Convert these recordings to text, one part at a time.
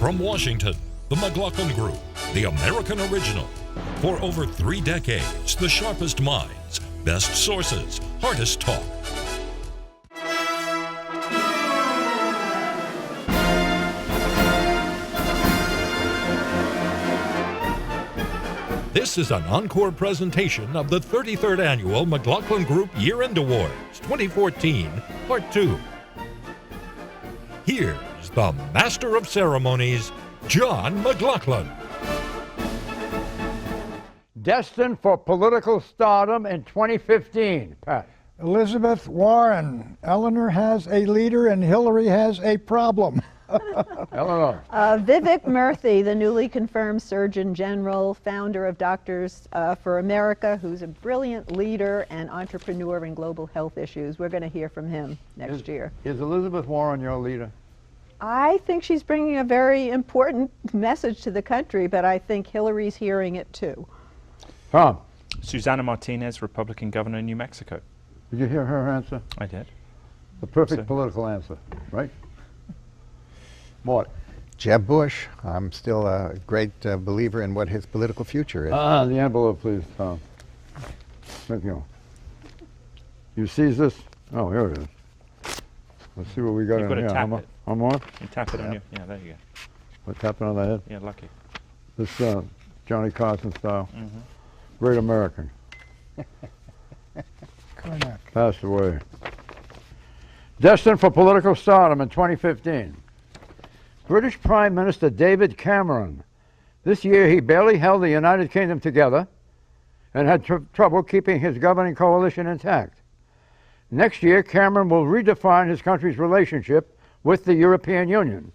From Washington, the McLaughlin Group, the American original. For over 3 decades, the sharpest minds, best sources, hardest talk. This is an encore presentation of the 33rd Annual McLaughlin Group Year-End Awards 2014, Part 2. Here's the Master of Ceremonies, John McLaughlin. Destined for political stardom in 2015, Pat. Elizabeth Warren. Eleanor has a leader and Hillary has a problem. Eleanor. Vivek Murthy, the newly confirmed Surgeon General, founder of Doctors for America, who's a brilliant leader and entrepreneur in global health issues. We're going to hear from him next year. Is Elizabeth Warren your leader? I think she's bringing a very important message to the country, but I think Hillary's hearing it too. Tom. Susana Martinez, Republican governor in New Mexico. Did you hear her answer? I did. The perfect political answer, right? Mort. Jeb Bush. I'm still a great believer in what his political future is. The envelope, please, Tom. Thank you. You seize this? Oh, here it is. Let's see what we got You've in got to here. tap How it. One more? You tap it on you. Yeah, there you go. What, tap it on the head? Yeah, lucky. This Johnny Carson style. Great American. Passed away. Destined for political stardom in 2015. British Prime Minister David Cameron. This year he barely held the United Kingdom together and had trouble keeping his governing coalition intact. Next year, Cameron will redefine his country's relationship with the European Union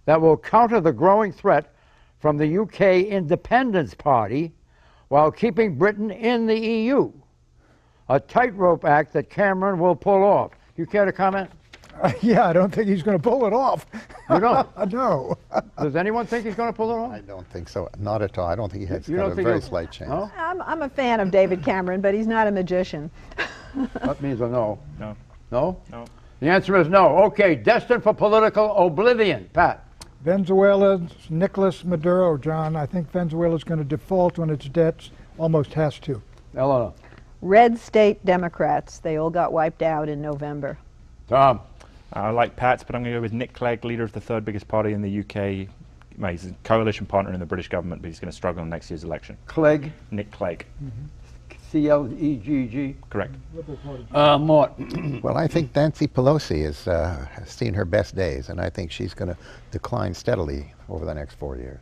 that will counter the growing threat from the UK Independence Party while keeping Britain in the EU. A tightrope act that Cameron will pull off. You care to comment? Yeah, I don't think he's going to pull it off. You don't? No. Does anyone think he's going to pull it off? I don't think so. Not at all. I don't think he has You got don't a think very he'll- slight chance. No? I'm a fan of David Cameron, but he's not a magician. That means a no. No. No? No. The answer is no. Okay, destined for political oblivion. Pat. Venezuela's Nicolas Maduro, John. I think Venezuela's going to default on its debts. Almost has to. Eleanor. Red state Democrats, they all got wiped out in November. Tom. I like Pat's, but I'm going to go with Nick Clegg, leader of the third biggest party in the UK. Well, he's a coalition partner in the British government, but he's going to struggle in next year's election. Clegg. Nick Clegg. C-L-E-G-G. Correct. Mort. Well, I think Nancy Pelosi has seen her best days, and I think she's going to decline steadily over the next 4 years.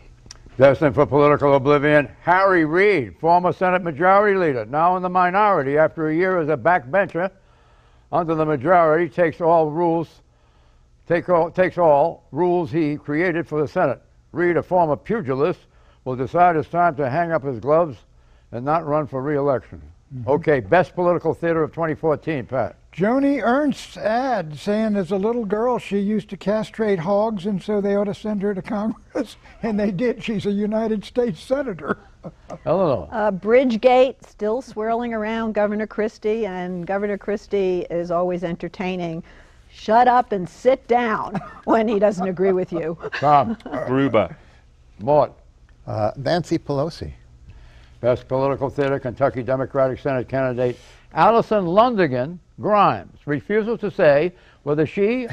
Destined for political oblivion, Harry Reid, former Senate Majority Leader, now in the minority after a year as a backbencher. Under the majority, takes all rules he created for the Senate. Reid, a former pugilist, will decide it's time to hang up his gloves and not run for re-election. Okay, best political theater of 2014, Pat. Joni Ernst's ad saying as a little girl she used to castrate hogs and so they ought to send her to Congress. And they did. She's a United States Senator. Eleanor. Bridgegate still swirling around Governor Christie, and Governor Christie is always entertaining. Shut up and sit down when he doesn't agree with you. Tom. Gruber. Mort. Nancy Pelosi. Best political theater, Kentucky Democratic Senate candidate Allison Lundigan Grimes. Refusal to say whether she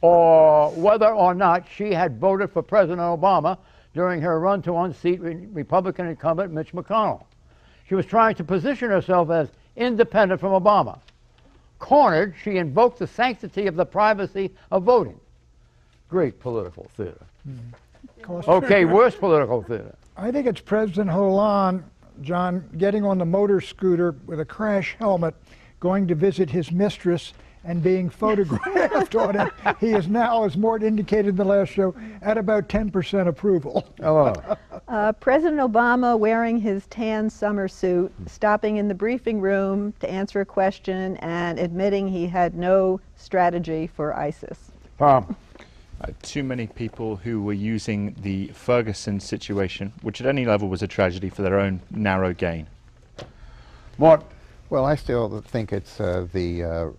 or whether or not she had voted for President Obama during her run to unseat Republican incumbent Mitch McConnell. She was trying to position herself as independent from Obama. Cornered, she invoked the sanctity of the privacy of voting. Great political theater. Okay, worst political theater. I think it's President Hollande, John, getting on the motor scooter with a crash helmet, going to visit his mistress and being photographed on it. He is now, as Mort indicated in the last show, at about 10% approval. President Obama wearing his tan summer suit, stopping in the briefing room to answer a question and admitting he had no strategy for ISIS. Tom. Too many people who were using the Ferguson situation, which at any level was a tragedy, for their own narrow gain. Mort. Well, I still think it's the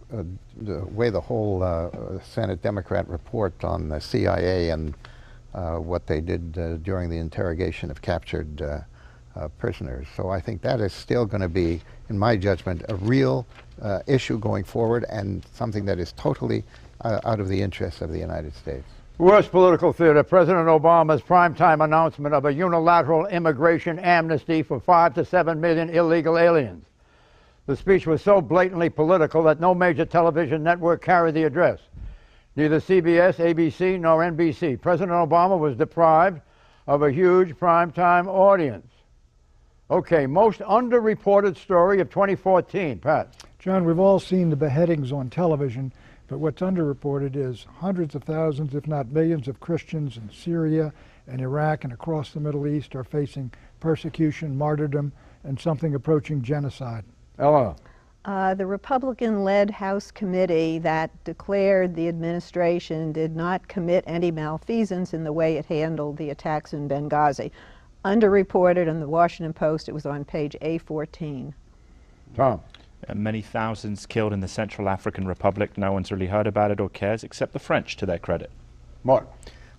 way the whole Senate Democrat report on the CIA and what they did during the interrogation of captured prisoners. So I think that is still going to be, in my judgment, a real issue going forward, and something that is totally out of the interests of the United States. Worst political theater, President Obama's primetime announcement of a unilateral immigration amnesty for 5 to 7 million illegal aliens. The speech was so blatantly political that no major television network carried the address. Neither CBS, ABC, nor NBC. President Obama was deprived of a huge primetime audience. Okay, most underreported story of 2014, Pat. John, we've all seen the beheadings on television, but what's underreported is hundreds of thousands, if not millions, of Christians in Syria and Iraq and across the Middle East are facing persecution, martyrdom, and something approaching genocide. Ella. The Republican-led House committee that declared the administration did not commit any malfeasance in the way it handled the attacks in Benghazi. Underreported in the Washington Post, it was on page A14. Tom. Many thousands killed in the Central African Republic. No one's really heard about it or cares, except the French, to their credit. Mark.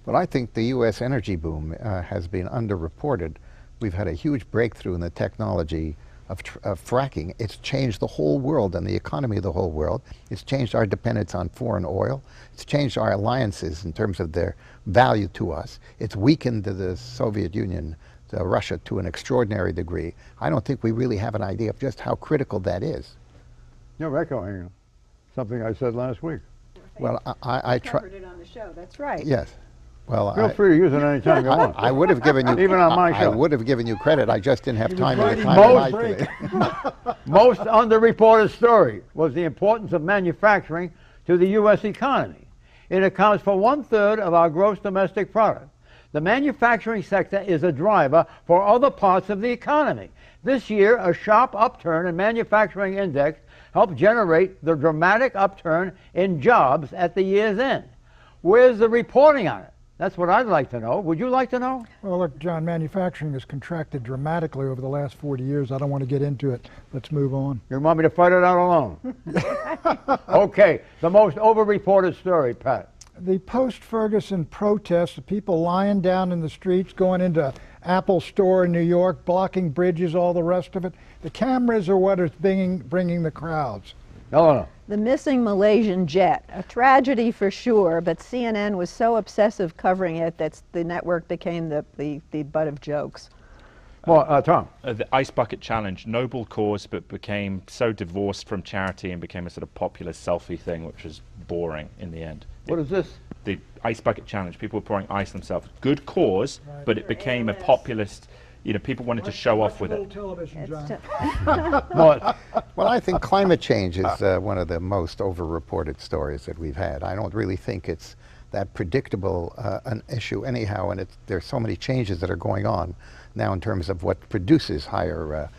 Well, I think the U.S. energy boom has been underreported. We've had a huge breakthrough in the technology of fracking. It's changed the whole world and the economy of the whole world. It's changed our dependence on foreign oil. It's changed our alliances in terms of their value to us. It's weakened the Soviet Union, Russia, to an extraordinary degree. I don't think we really have an idea of just how critical that is. You're echoing something I said last week. Well, I covered it on the show. That's right. Yes. Well, feel free to use it any time you want. I would have given you even on my show. I would have given you credit. I just didn't have time at the time. Most underreported story was the importance of manufacturing to the U.S. economy. It accounts for 1/3 of our gross domestic product. The manufacturing sector is a driver for other parts of the economy. This year, a sharp upturn in manufacturing index helped generate the dramatic upturn in jobs at the year's end. Where's the reporting on it? That's what I'd like to know. Would you like to know? Well, look, John, manufacturing has contracted dramatically over the last 40 years. I don't want to get into it. Let's move on. You want me to fight it out alone? Okay, the most overreported story, Pat. The post-Ferguson protests, the people lying down in the streets, going into Apple Store in New York, blocking bridges, all the rest of it. The cameras are what is bringing the crowds. Eleanor. The missing Malaysian jet, a tragedy for sure, but CNN was so obsessive covering it that the network became the butt of jokes. Well, Tom. The Ice Bucket Challenge, noble cause, but became so divorced from charity and became a sort of popular selfie thing, which was boring in the end. What is this? The Ice Bucket Challenge. People were pouring ice themselves. Good cause, but it became a populist. You know, people wanted to show off with it. Television, John. Well, I think climate change is one of the most overreported stories that we've had. I don't really think it's that predictable an issue anyhow, and there's so many changes that are going on now in terms of what produces higher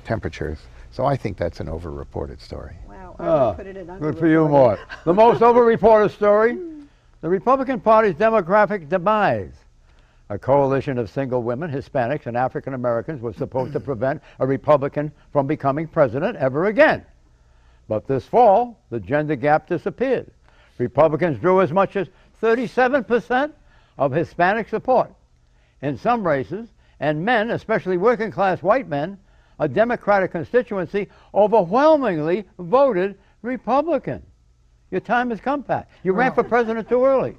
temperatures. So I think that's an overreported story. Wow, put it in good for you, Mort. The most overreported story, the Republican Party's demographic demise. A coalition of single women, Hispanics, and African Americans was supposed to prevent a Republican from becoming president ever again. But this fall, the gender gap disappeared. Republicans drew as much as 37% of Hispanic support in some races, and men, especially working-class white men, a Democratic constituency, overwhelmingly voted Republican. Your time has come, Pat. You ran for president too early.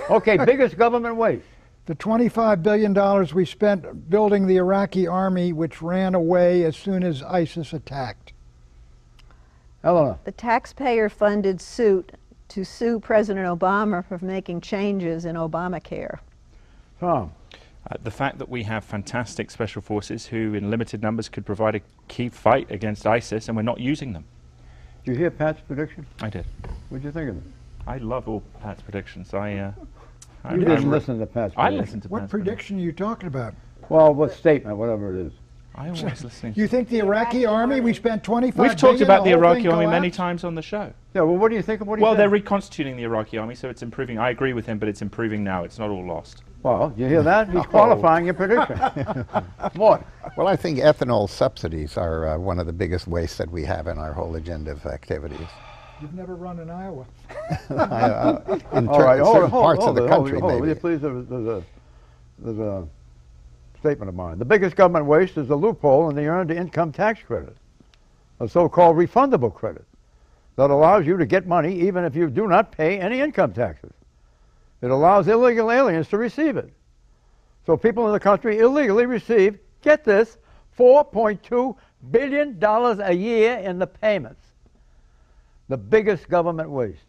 Okay, biggest government waste. The $25 billion we spent building the Iraqi army, which ran away as soon as ISIS attacked. Eleanor. The taxpayer-funded suit to sue President Obama for making changes in Obamacare. Tom. The fact that we have fantastic special forces who, in limited numbers, could provide a key fight against ISIS, and we're not using them. Did you hear Pat's prediction? I did. What did you think of it? I love all Pat's predictions. You didn't listen to Pat's prediction. I listened to What Pat's prediction are you talking about? Well, what statement, whatever it is. I always listen. You think the Iraqi army, we spent $25 We've talked about the whole Iraqi thing army many collapsed? times on the show. Yeah, well, what do you think of what he Well, said? they're reconstituting the Iraqi army, so it's improving. I agree with him, but it's improving now. It's not all lost. Well, you hear that? He's qualifying your prediction. What? Well, I think ethanol subsidies are one of the biggest wastes that we have in our whole agenda of activities. You've never run in Iowa. In All right, certain parts of the country, Will you maybe. please? There's a statement of mine. The biggest government waste is the loophole in the earned income tax credit, a so-called refundable credit that allows you to get money even if you do not pay any income taxes. It allows illegal aliens to receive it. So people in the country illegally receive, get this, $4.2 billion a year in the payments. The biggest government waste.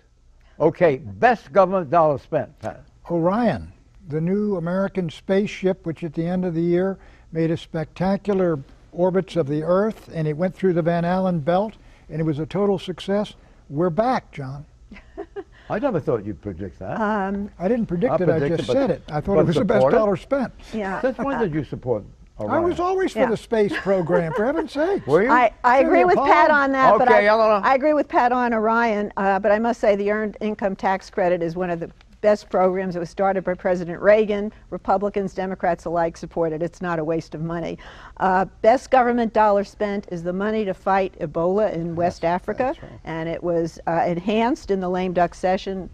Okay, best government dollar spent, Pat. Orion, the new American spaceship, which at the end of the year made a spectacular orbits of the Earth, and it went through the Van Allen belt, and it was a total success. We're back, John. I never thought you'd predict that. I didn't predict it, I just said it. I thought but it was the best support it? dollar spent. Yeah. Since when did you support Orion? I was always for Yeah. the space program, for heaven's sake. Were you? I agree with Pat on that, but Okay, Eleanor. I agree with Pat on Orion, but I must say the Earned Income Tax Credit is one of the best programs. It was started by President Reagan. Republicans, Democrats alike support it. It's not a waste of money. Best government dollar spent is the money to fight Ebola in West Africa, that's right. and it was enhanced in the lame duck session,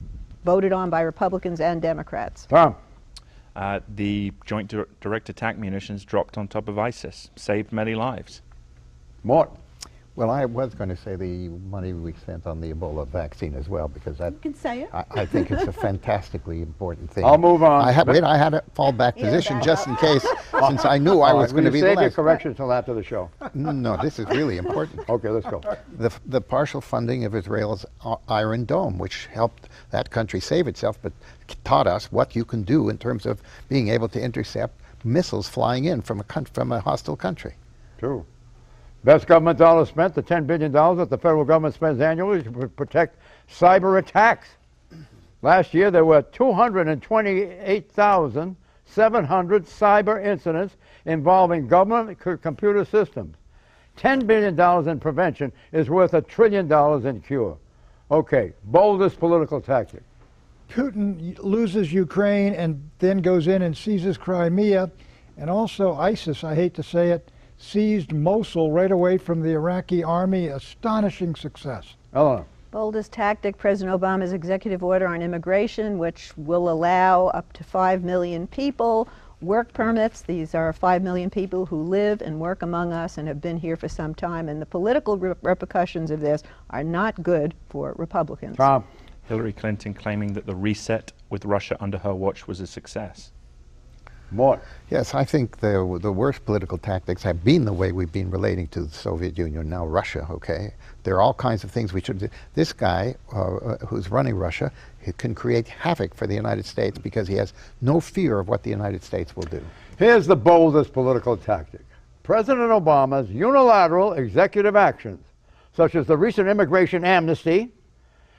voted on by Republicans and Democrats. Tom. The Joint Direct Attack munitions dropped on top of ISIS, saved many lives. Mort. Well, I was going to say the money we spent on the Ebola vaccine as well, because that, You can say it. I think it's a fantastically important thing. I'll move on. I had a fallback position just in case, since I knew I was going to be the Save your last. correction until after the show. No, this is really important. Okay, let's go. The partial funding of Israel's Iron Dome, which helped that country save itself, but taught us what you can do in terms of being able to intercept missiles flying in from a hostile country. True. Best government dollar spent, the $10 billion that the federal government spends annually to protect cyber attacks. Last year, there were 228,700 cyber incidents involving government computer systems. $10 billion in prevention is worth $1 trillion in cure. Okay, boldest political tactic. Putin loses Ukraine and then goes in and seizes Crimea, and also ISIS, I hate to say it, seized Mosul right away from the Iraqi army. Astonishing success. Eleanor. Boldest tactic, President Obama's executive order on immigration, which will allow up to 5 million people work permits. These are 5 million people who live and work among us and have been here for some time, and the political repercussions of this are not good for Republicans. Tom. Hillary Clinton claiming that the reset with Russia under her watch was a success. Mort. Yes, I think the worst political tactics have been the way we've been relating to the Soviet Union, now Russia, okay? There are all kinds of things we should do. This guy who's running Russia, he can create havoc for the United States because he has no fear of what the United States will do. Here's the boldest political tactic. President Obama's unilateral executive actions, such as the recent immigration amnesty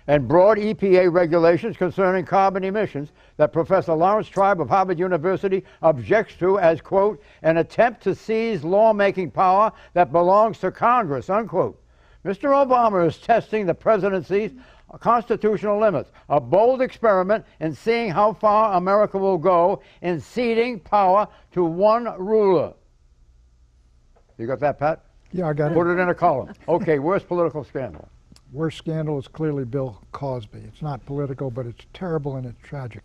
and broad EPA regulations concerning carbon emissions that Professor Lawrence Tribe of Harvard University objects to as, quote, an attempt to seize lawmaking power that belongs to Congress, unquote. Mr. Obama is testing the presidency's constitutional limits, a bold experiment in seeing how far America will go in ceding power to one ruler. You got that, Pat? Yeah, I got Put it. it in a column. Okay, worst political scandal. Worst scandal is clearly Bill Cosby. It's not political, but it's terrible and it's tragic.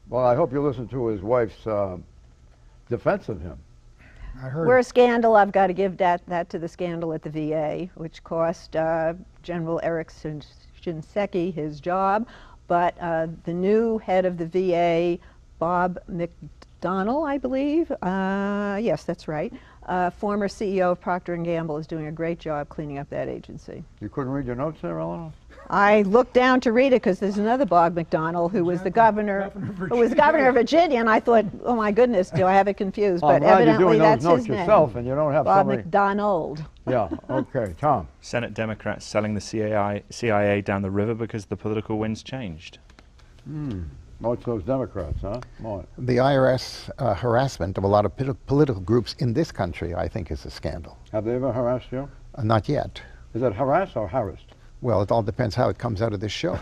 Well, I hope you listen to his wife's defense of him. I heard. Worst scandal, I've got to give that to the scandal at the VA, which cost General Eric Shinseki his job, but the new head of the VA, Bob McDonnell, I believe, yes, that's right, former CEO of Procter & Gamble, is doing a great job cleaning up that agency. You couldn't read your notes there, Eleanor? I looked down to read it because there's another Bob McDonnell who was the governor of Virginia, and I thought, oh my goodness, do I have it confused? But I'm glad you're evidently doing that's those notes his name. yourself and you don't have Bob so many. McDonald. Yeah, okay. Tom. Senate Democrats selling the CIA down the river because the political winds changed. Oh, it's those Democrats, huh? Mort. The IRS harassment of a lot of political groups in this country, I think, is a scandal. Have they ever harassed you? Not yet. Is it harass or harassed? Well, it all depends how it comes out of this show.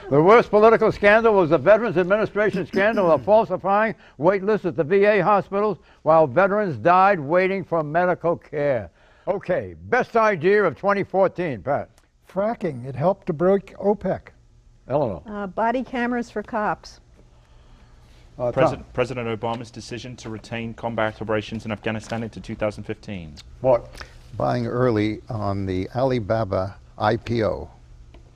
The worst political scandal was the Veterans Administration scandal of falsifying wait lists at the VA hospitals while veterans died waiting for medical care. Okay, best idea of 2014, Pat. Fracking. It helped to break OPEC. Eleanor. Body cameras for cops. Tom. President Obama's decision to retain combat operations in Afghanistan into 2015. What? Buying early on the Alibaba IPO.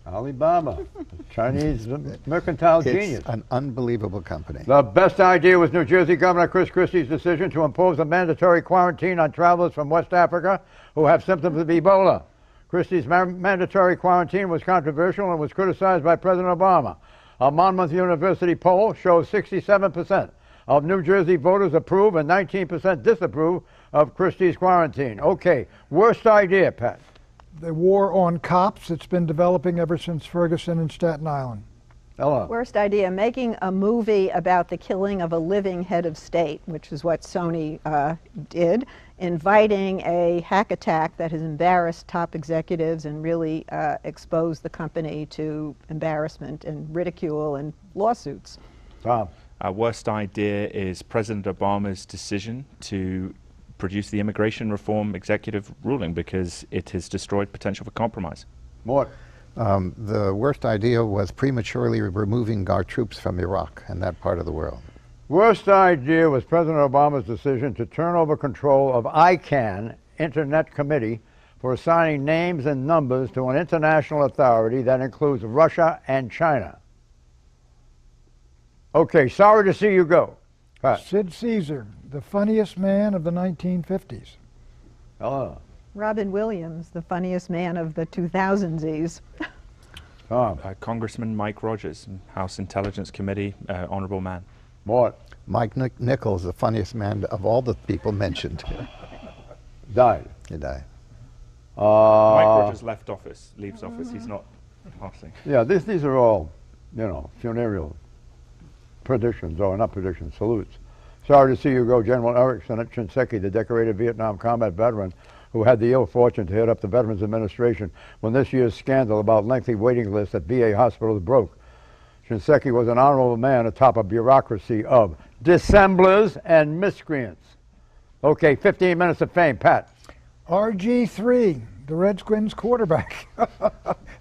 Alibaba, Chinese mercantile genius. It's an unbelievable company. The best idea was New Jersey Governor Chris Christie's decision to impose a mandatory quarantine on travelers from West Africa who have symptoms of Ebola. Christie's mandatory quarantine was controversial and was criticized by President Obama. A Monmouth University poll shows 67% of New Jersey voters approve and 19% disapprove of Christie's quarantine. Okay, worst idea, Pat. The war on cops, it's been developing ever since Ferguson and Staten Island. Ella. Worst idea, making a movie about the killing of a living head of state, which is what Sony did, inviting a hack attack that has embarrassed top executives and really exposed the company to embarrassment and ridicule and lawsuits. Tom. Our worst idea is President Obama's decision to produce the immigration reform executive ruling because it has destroyed potential for compromise. Mort. The worst idea was prematurely removing our troops from Iraq and that part of the world. Worst idea was President Obama's decision to turn over control of ICANN, Internet Committee, for assigning names and numbers to an international authority that includes Russia and China. Okay, sorry to see you go. Pat. Sid Caesar, the funniest man of the 1950s. Hello. Robin Williams, the funniest man of the 2000s. Tom. Congressman Mike Rogers, House Intelligence Committee, honorable man. Mort. Mike Nichols, the funniest man of all the people mentioned. Died. He died. Mike Rogers leaves office. He's not passing. Yeah, these are all, funereal predictions, or not predictions, salutes. Sorry to see you go, General Eric Shinseki, the decorated Vietnam combat veteran who had the ill fortune to head up the Veterans Administration when this year's scandal about lengthy waiting lists at VA hospitals broke. Shinseki was an honorable man atop a bureaucracy of dissemblers and miscreants. Okay, 15 minutes of fame, Pat. RG3, the Redskins quarterback.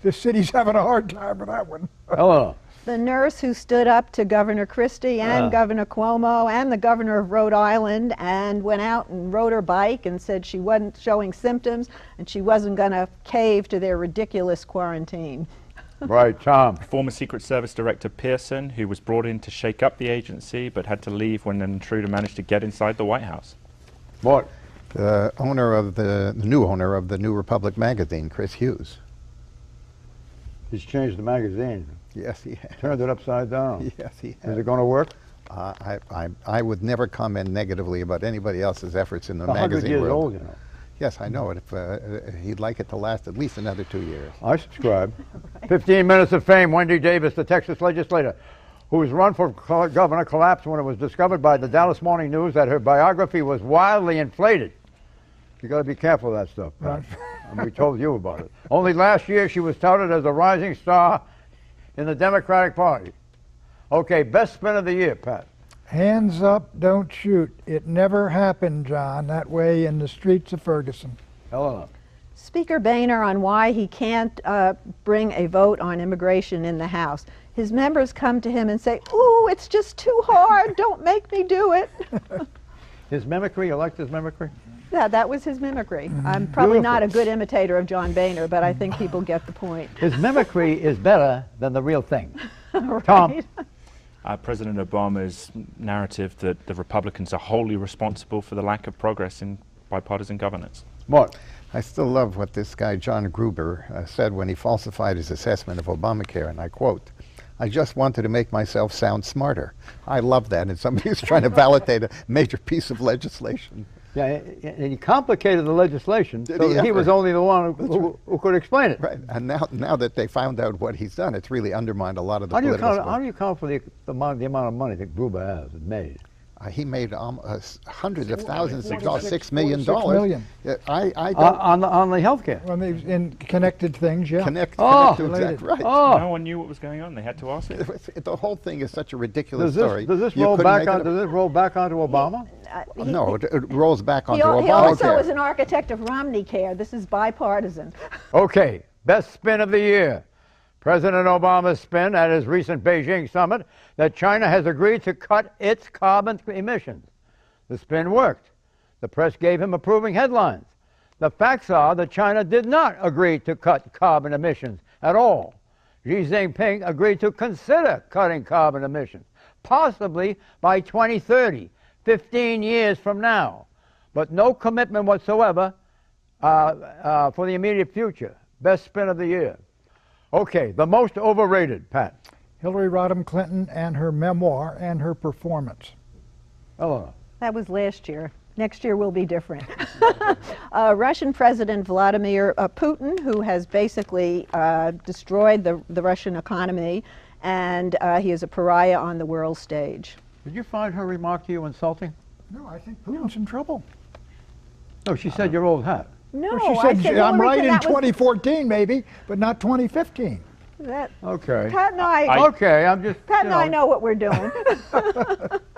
The city's having a hard time with that one. Eleanor. The nurse who stood up to Governor Christie and Governor Cuomo and the governor of Rhode Island and went out and rode her bike and said she wasn't showing symptoms and she wasn't going to cave to their ridiculous quarantine. Right, Tom. Former Secret Service Director Pearson, who was brought in to shake up the agency but had to leave when an intruder managed to get inside the White House. Mort. The new owner of the New Republic magazine, Chris Hughes. He's changed the magazine. Yes, he has. Turned it upside down. Yes, he has. Is it going to work? I would never comment negatively about anybody else's efforts in the 100 magazine years world. old, you know. Yes, I know it. He'd like it to last at least another 2 years. I subscribe. 15 minutes of fame. Wendy Davis, the Texas legislator, whose run for governor collapsed when it was discovered by the Dallas Morning News that her biography was wildly inflated. You got to be careful of that stuff, Pat. And we told you about it. Only last year she was touted as a rising star in the Democratic Party. Okay, best spin of the year, Pat. Hands up, don't shoot. It never happened, John, that way in the streets of Ferguson. Helena. Speaker Boehner on why he can't bring a vote on immigration in the House. His members come to him and say, "Ooh, it's just too hard. Don't make me do it." His mimicry, you liked his mimicry? Yeah, that was his mimicry. I'm probably not a good imitator of John Boehner, but I think people get the point. His mimicry is better than the real thing. Right. Tom. President Obama's narrative that the Republicans are wholly responsible for the lack of progress in bipartisan governance. What? I still love what this guy, John Gruber, said when he falsified his assessment of Obamacare, and I quote, "I just wanted to make myself sound smarter." I love that, and somebody who's trying to validate a major piece of legislation. Yeah, and he complicated the legislation so that he was only the one who could explain it. Right, and now that they found out what he's done, it's really undermined a lot of the political support. How do you count for the amount of money that Gruber has made? He made hundreds of thousands of dollars, $6 million. $6 million. I don't On the health care. Well, in connected things, yeah. connect Oh. to exactly right. Oh. No one knew what was going on. They had to ask it. The whole thing is such a ridiculous Does story. this You roll couldn't back make it on? Does it roll back onto Obama? No, it rolls back onto He also Obamacare. was an architect of Romney Care. This is bipartisan. Okay, Best spin of the year. President Obama's spin at his recent Beijing summit that China has agreed to cut its carbon emissions. The spin worked. The press gave him approving headlines. The facts are that China did not agree to cut carbon emissions at all. Xi Jinping agreed to consider cutting carbon emissions, possibly by 2030, 15 years from now, but no commitment whatsoever for the immediate future. Best spin of the year. Okay, the most overrated, Pat. Hillary Rodham Clinton and her memoir and her performance. Eleanor. That was last year. Next year will be different. Russian President Vladimir Putin, who has basically destroyed the Russian economy, and he is a pariah on the world stage. Did you find her remark to you insulting? No, I think Putin's in trouble. No, she said your old hat. No, Well, she said, I'm Hillary right in Clinton, 2014 maybe, but not 2015. Okay. Pat and I, Okay, I'm just. Pat and I know what we're doing.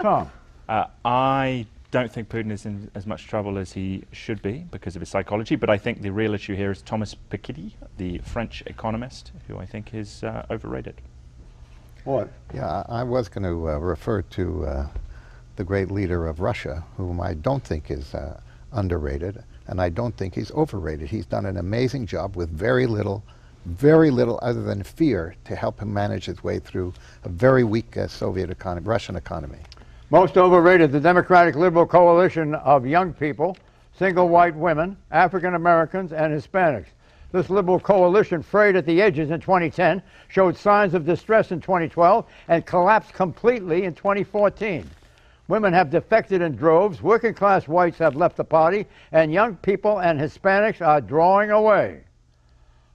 Tom. I don't think Putin is in as much trouble as he should be because of his psychology, but I think the real issue here is Thomas Piketty, the French economist, who I think is overrated. What? Yeah, I was going to refer to the great leader of Russia, whom I don't think is underrated, and I don't think he's overrated. He's done an amazing job with very little other than fear to help him manage his way through a very weak Russian economy. Most overrated, the Democratic Liberal Coalition of young people, single white women, African Americans, and Hispanics. This liberal coalition, frayed at the edges in 2010, showed signs of distress in 2012 and collapsed completely in 2014. Women have defected in droves, working class whites have left the party, and young people and Hispanics are drawing away.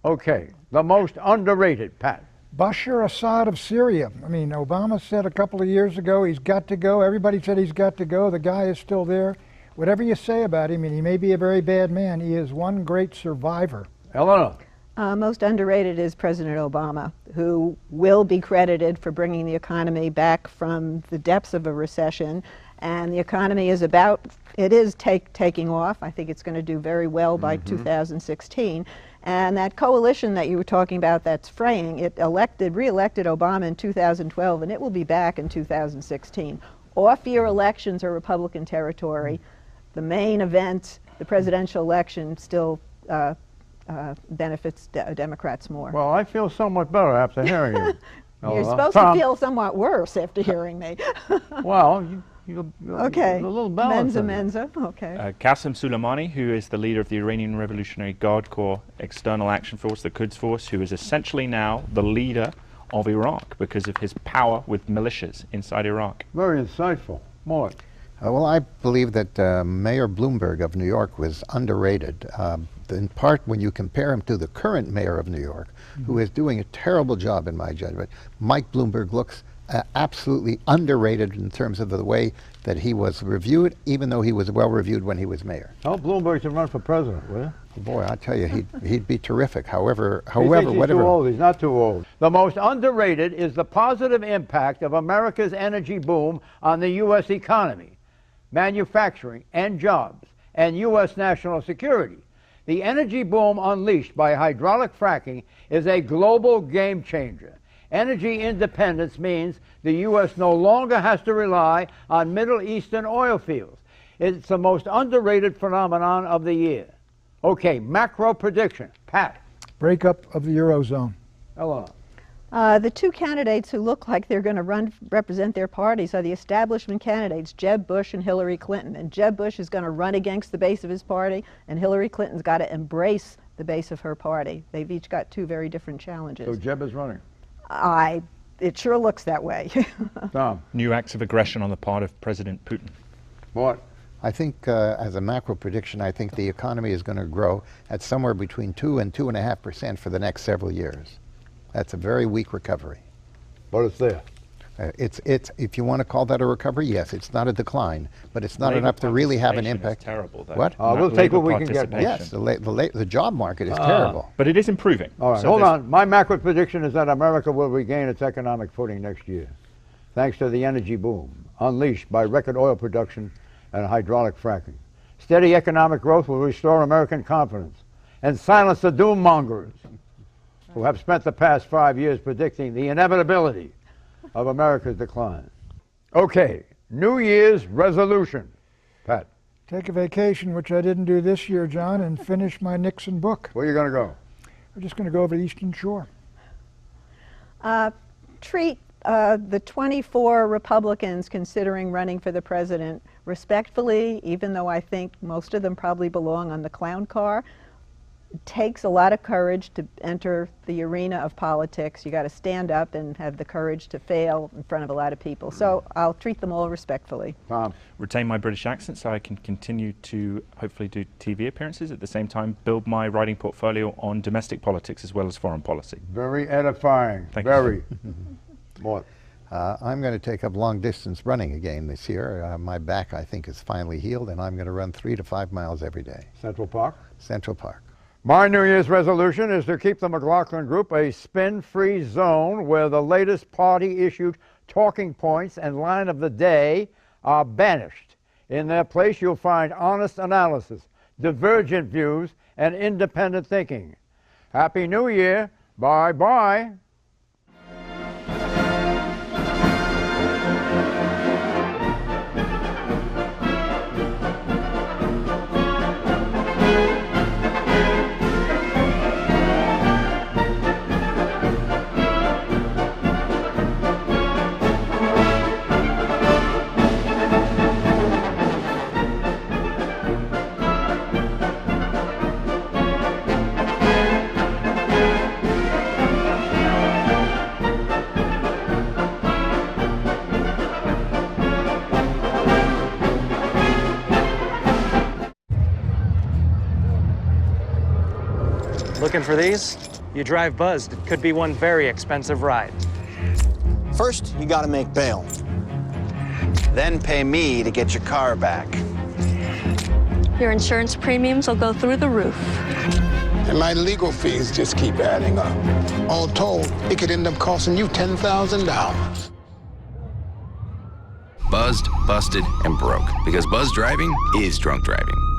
Okay, the most underrated, Pat. Bashar Assad of Syria. I mean, Obama said a couple of years ago he's got to go. Everybody said he's got to go. The guy is still there. Whatever you say about him, and he may be a very bad man, he is one great survivor. Eleanor. Most underrated is President Obama, who will be credited for bringing the economy back from the depths of a recession. And the economy is taking off. I think it's going to do very well by 2016. And that coalition that you were talking about that's fraying, it re-elected Obama in 2012, and it will be back in 2016. Off-year elections are Republican territory. The main event, the presidential election, still benefits Democrats more. Well, I feel somewhat better after hearing you. You're supposed to feel somewhat worse after hearing me. Well, you're okay. a little balance. Menza. Okay. Qasem Soleimani, who is the leader of the Iranian Revolutionary Guard Corps External Action Force, the Quds Force, who is essentially now the leader of Iraq because of his power with militias inside Iraq. Very insightful. More. Well, I believe that Mayor Bloomberg of New York was underrated, in part when you compare him to the current mayor of New York, who is doing a terrible job in my judgment. Mike Bloomberg looks absolutely underrated in terms of the way that he was reviewed, even though he was well reviewed when he was mayor. Tell Bloomberg to run for president, will you? Boy, I tell you, he'd be terrific. However, He's whatever. too old. He's not too old. The most underrated is the positive impact of America's energy boom on the U.S. economy, manufacturing and jobs, and U.S. national security. The energy boom unleashed by hydraulic fracking is a global game changer. Energy independence means the U.S. no longer has to rely on Middle Eastern oil fields. It's the most underrated phenomenon of the year. Okay, macro prediction. Pat. Breakup of the Eurozone. Eleanor. The two candidates who look like they're going to represent their parties are the establishment candidates, Jeb Bush and Hillary Clinton. And Jeb Bush is going to run against the base of his party, and Hillary Clinton's got to embrace the base of her party. They've each got two very different challenges. So Jeb is running. It sure looks that way. Tom. New acts of aggression on the part of President Putin. What? I think, as a macro prediction, I think the economy is going to grow at somewhere between 2 and 2.5% for the next several years. That's a very weak recovery. But it's there. It's if you want to call that a recovery, yes, it's not a decline, but it's not enough to really have an impact. Is terrible, though. What? We'll take what we can get. Yes, the job market is terrible. But it is improving. All right, So hold there's- on. My macro prediction is that America will regain its economic footing next year, thanks to the energy boom unleashed by record oil production and hydraulic fracking. Steady economic growth will restore American confidence and silence the doom mongers. who have spent the past 5 years predicting the inevitability of America's decline. Okay, New Year's resolution. Pat, Take a vacation, which I didn't do this year, John, and finish my Nixon book. where are you going to go? We're just going to go over the Eastern Shore. Treat the 24 Republicans considering running for the president respectfully, even though I think most of them probably belong on the clown car. It takes a lot of courage to enter the arena of politics. You got to stand up and have the courage to fail in front of a lot of people. So I'll treat them all respectfully. Tom, Retain my British accent so I can continue to hopefully do TV appearances, at the same time build my writing portfolio on domestic politics as well as foreign policy. very edifying. Thank you. Very. Mort. I'm going to take up long distance running again this year. My back, I think, is finally healed, and I'm going to run 3 to 5 miles every day. Central Park. Central Park. My New Year's resolution is to keep the McLaughlin Group a spin-free zone where the latest party-issued talking points and line of the day are banished. In their place, you'll find honest analysis, divergent views, and independent thinking. Happy New Year. Bye-bye. Looking for these? You drive buzzed. It could be one very expensive ride. First, you gotta make bail. Then pay me to get your car back. Your insurance premiums will go through the roof. And my legal fees just keep adding up. All told, it could end up costing you $10,000. Buzzed, busted, and broke. Because buzz driving is drunk driving.